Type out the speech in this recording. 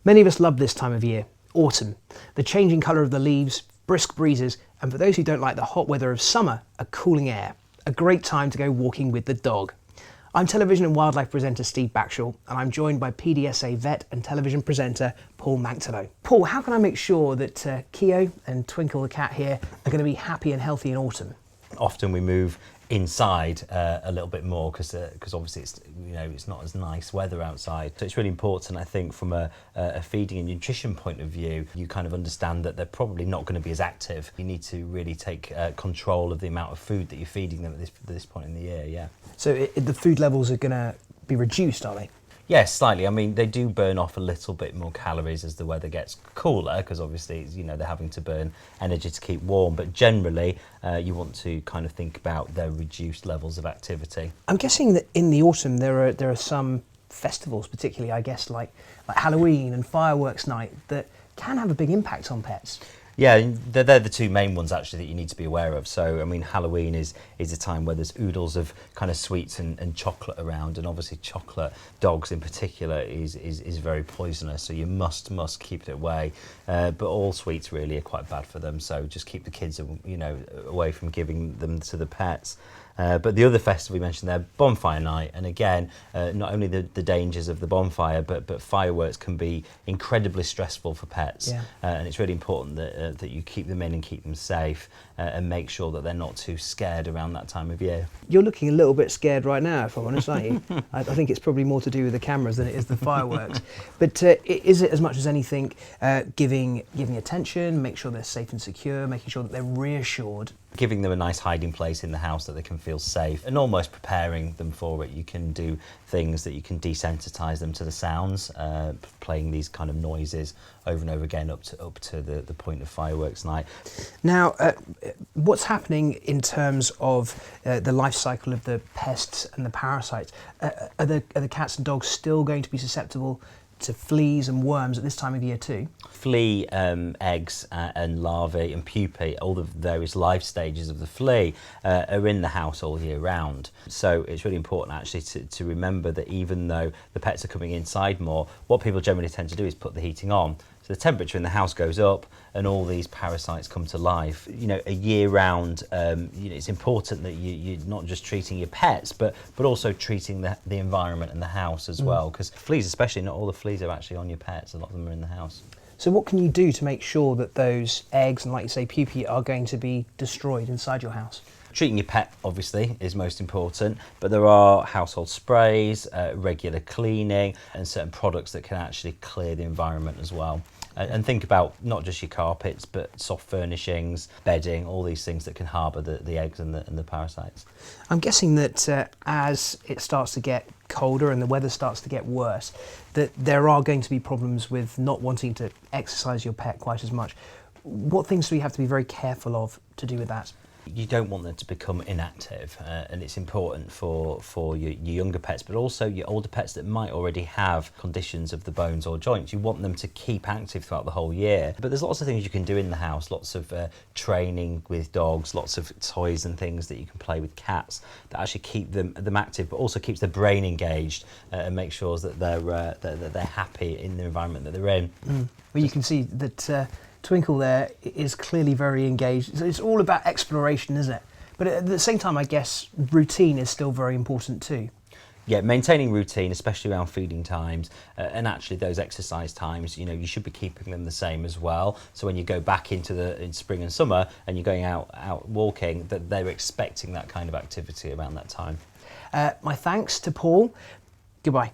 Many of us love this time of year, autumn. The changing colour of the leaves, brisk breezes, and for those who don't like the hot weather of summer, a cooling air. A great time to go walking with the dog. I'm television and wildlife presenter Steve Backshall, and I'm joined by PDSA vet and television presenter Paul Manktelow. Paul, how can I make sure that Keo and Twinkle the cat here are going to be happy and healthy in autumn? Often we move inside a little bit more because obviously it's not as nice weather outside. So it's really important, I think, from a feeding and nutrition point of view, you kind of understand that they're probably not going to be as active. You need to really take control of the amount of food that you're feeding them at this point in the year. Yeah. So the food levels are going to be reduced, are they? Yes, slightly. I mean, they do burn off a little bit more calories as the weather gets cooler because obviously, they're having to burn energy to keep warm. But generally, you want to kind of think about their reduced levels of activity. I'm guessing that in the autumn there are some festivals, particularly, I guess, like Halloween and Fireworks Night, that can have a big impact on pets. Yeah, they're the two main ones actually that you need to be aware of. So, I mean, Halloween is a time where there's oodles of kind of sweets and chocolate around, and obviously chocolate, dogs in particular, is very poisonous. So you must keep it away. But all sweets really are quite bad for them. So just keep the kids, away from giving them to the pets. But the other festival we mentioned there, Bonfire Night, and again, not only the dangers of the bonfire, but fireworks can be incredibly stressful for pets. Yeah. And it's really important that you keep them in and keep them safe, and make sure that they're not too scared around that time of year. You're looking a little bit scared right now, if I'm honest, aren't you? I think it's probably more to do with the cameras than it is the fireworks. But is it, as much as anything, giving attention, make sure they're safe and secure, making sure that they're reassured? Giving them a nice hiding place in the house that they can feel safe, and almost preparing them for it. You can do things that you can desensitize them to the sounds, playing these kind of noises over and over again up to the point of fireworks night. Now, what's happening in terms of the life cycle of the pests and the parasites? Are the cats and dogs still going to be susceptible to fleas and worms at this time of year too? Flea eggs and larvae and pupae, all the various life stages of the flea, are in the house all year round. So it's really important actually to remember that even though the pets are coming inside more, what people generally tend to do is put the heating on. So the temperature in the house goes up and all these parasites come to life. A year round, it's important that you're not just treating your pets, but also treating the environment and the house as well. Because fleas especially, not all the fleas are actually on your pets, a lot of them are in the house. So what can you do to make sure that those eggs and, like you say, pupae are going to be destroyed inside your house? Treating your pet, obviously, is most important, but there are household sprays, regular cleaning, and certain products that can actually clear the environment as well. And think about not just your carpets, but soft furnishings, bedding, all these things that can harbour the eggs and the parasites. I'm guessing that as it starts to get colder and the weather starts to get worse, that there are going to be problems with not wanting to exercise your pet quite as much. What things do we have to be very careful of to do with that? You don't want them to become inactive, and it's important for your younger pets, but also your older pets that might already have conditions of the bones or joints. You want them to keep active throughout the whole year. But there's lots of things you can do in the house, lots of training with dogs, lots of toys and things that you can play with cats that actually keep them active, but also keeps their brain engaged and make sure that they're happy in the environment that they're in. Well, you can see that Twinkle there is clearly very engaged. So it's all about exploration, isn't it? But at the same time, I guess routine is still very important too. Yeah, maintaining routine, especially around feeding times, and actually those exercise times, you should be keeping them the same as well. So when you go back in spring and summer and you're going out walking, that they're expecting that kind of activity around that time. My thanks to Paul. Goodbye.